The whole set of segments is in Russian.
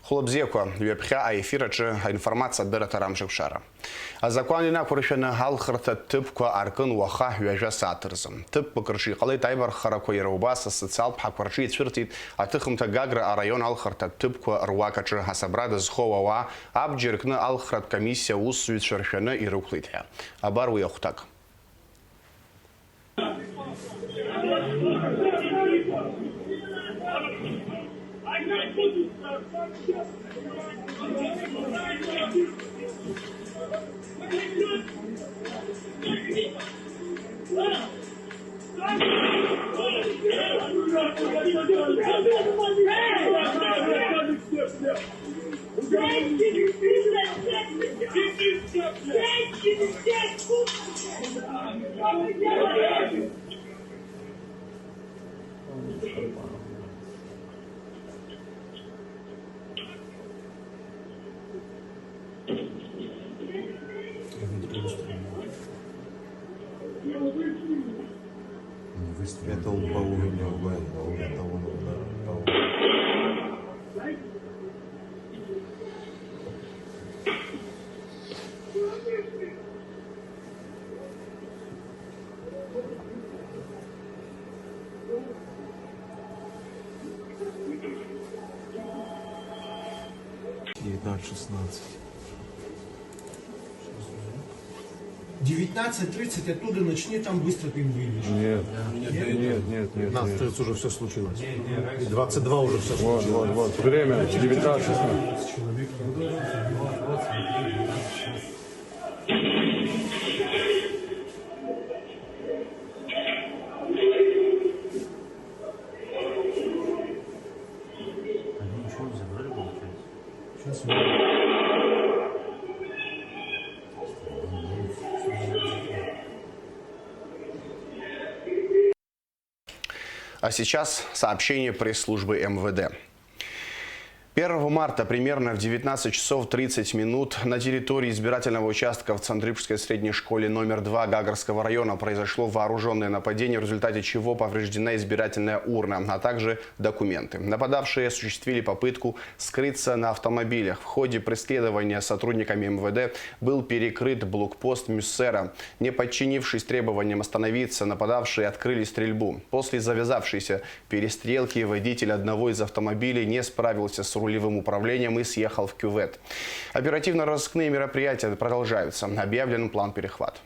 Хлопзеку вебхя эфирачы информация дыратарам жықшары. Законына көрішіні халқырты түпкі арқын уаха уәжа сатырзым. Түп бұқырши қалай тайбар қарако ераубасы социал пақпарши цвертит атықымта гагра район алқырты түпкі руакачы хасабрады зховава абджиркны алқырат комиссия ұсует шаршыны ируқлитя. Абар уяқтақ. Это он по уровню угадал, того удара. Еда 16. 19:30 оттуда начни, там быстро ты выйдешь. Нет. 19:30 уже все случилось. И 22 уже все случилось. Вот. Время 19:16. А сейчас сообщение пресс-службы МВД. 1 марта примерно в 19 часов 30 минут на территории избирательного участка в Цандрипской средней школе номер 2 Гагарского района произошло вооруженное нападение, в результате чего повреждена избирательная урна, а также документы. Нападавшие осуществили попытку скрыться на автомобилях. В ходе преследования сотрудниками МВД был перекрыт блокпост Мюссера. Не подчинившись требованиям остановиться, нападавшие открыли стрельбу. После завязавшейся перестрелки водитель одного из автомобилей не справился с рулевым управлением и съехал в кювет. Оперативно-розыскные мероприятия продолжаются. Объявлен план перехвата.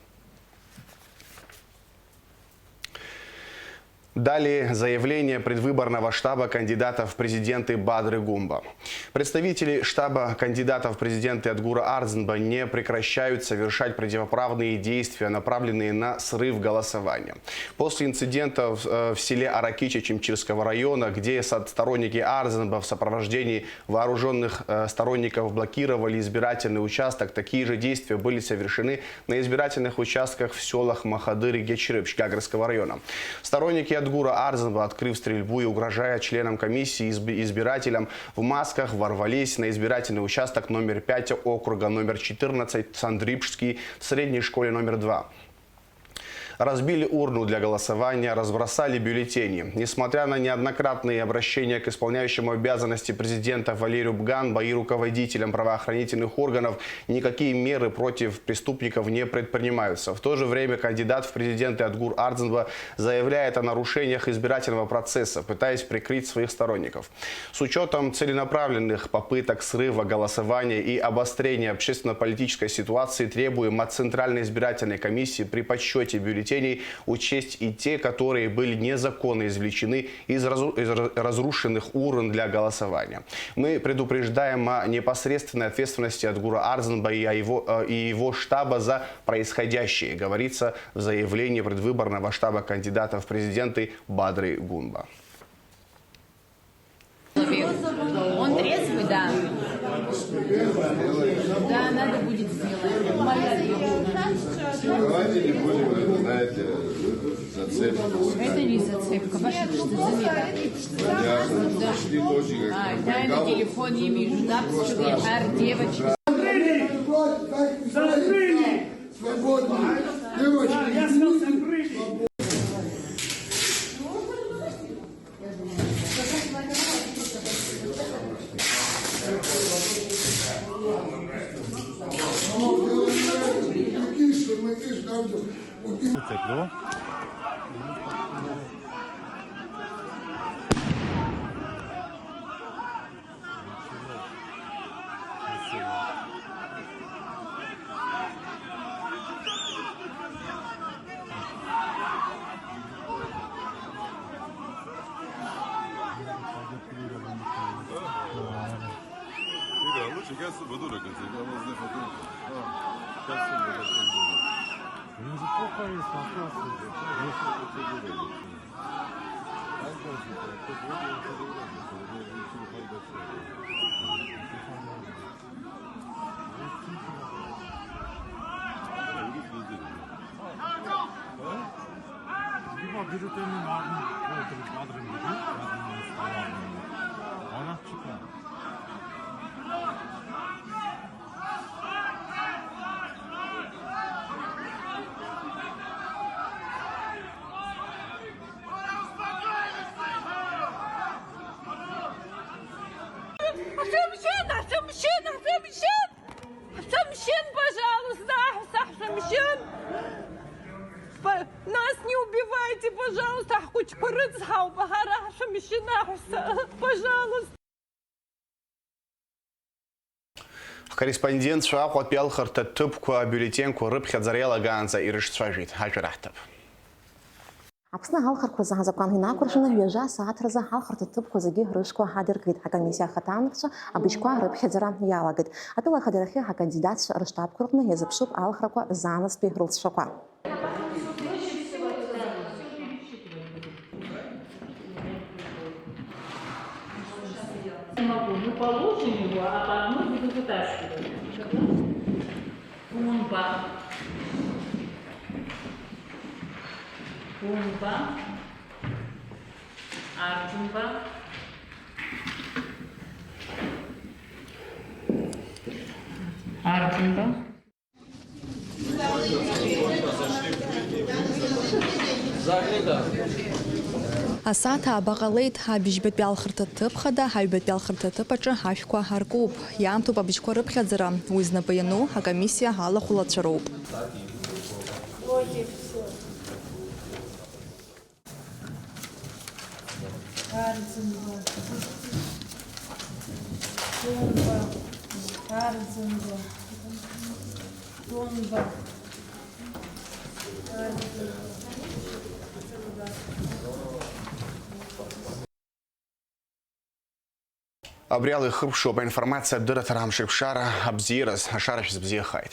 Далее заявление предвыборного штаба кандидатов в президенты Бадры Гумба. Представители штаба кандидатов в президенты Адгура Ардзинба не прекращают совершать противоправные действия, направленные на срыв голосования. После инцидента в селе Аракичи Чимчирского района, где сторонники Ардзинба в сопровождении вооруженных сторонников блокировали избирательный участок, такие же действия были совершены на избирательных участках в селах Махадыр и Гечрыб Гагарского района. Сторонники Адгура Ардзинба, открыв стрельбу и угрожая членам комиссии избирателям в масках, ворвались на избирательный участок номер 5 округа номер 14 Цандрипский в средней школе номер 2. Разбили урну для голосования, разбросали бюллетени. Несмотря на неоднократные обращения к исполняющему обязанности президента Валерию Бганба и руководителям правоохранительных органов, никакие меры против преступников не предпринимаются. В то же время кандидат в президенты Адгур Ардзинба заявляет о нарушениях избирательного процесса, пытаясь прикрыть своих сторонников. С учетом целенаправленных попыток срыва голосования и обострения общественно-политической ситуации требуем от Центральной избирательной комиссии при подсчете бюллетеней учесть и те, которые были незаконно извлечены из разрушенных урн для голосования. Мы предупреждаем о непосредственной ответственности Адгура Ардзинба и его штаба за происходящее, говорится в заявлении предвыборного штаба кандидатов в президенты Бадры Гумба. Он трезвый, да. Да, надо будет сделать. Давайте не будем, знаете, зацепиться. Это не зацепка, Паша, это что за Ясно, что шли точки, как дай на телефон ими ждать, что девочка. Закрыли! Свободно! Девочки! Я сказал, закрыли! пойду. Игорь, лучше я буду рыкать. Я вас здесь вот... Сейчас Самшин, пожалуйста, Самшин. Нас не убивайте, пожалуйста. Хоть порыцхау, погара, Самшин, пожалуйста. Корреспондент Шуақуа Пелхарта түпкуа бюллетенку рыпхядзарела ганза ирышцважит. Хачурахтап. Аԥсны ҳалхарқәа заҳазақәан инақәыршәаны ҩажәа сааҭразы ҳалхарҭа ҭыԥқәа зегьы рышқәа ҳадыркит. Ҳакомиссиа ахаҭангцәа абыжьқәа рыԥхьаӡара иалагеит. Атәыла ахадарахьы ҳакандидатцәа рыштабқәа рҟны иазыԥшуп алхрақәа зааназтәи рылҵшәақәа. Мы положим его, а по одной буду вытаскивать. Пумба. Пумба. Арджумба. Арджумба. Асаҭ аабаҟалеит ҳабыжьбатәи алхырҭа ҭыԥхада, ҳаҩбатәи алхырҭа ҭыԥаҿы ҳашәқәа ҳаркуп. Иаамҭоуп абыжьқәа рыԥхьаӡара. Уи знапы иану ҳакомиссиа алахәлацәа роуп. Абриалы хырпшоп информация дыратарам шипшара абзирас ашараш бзиахайт.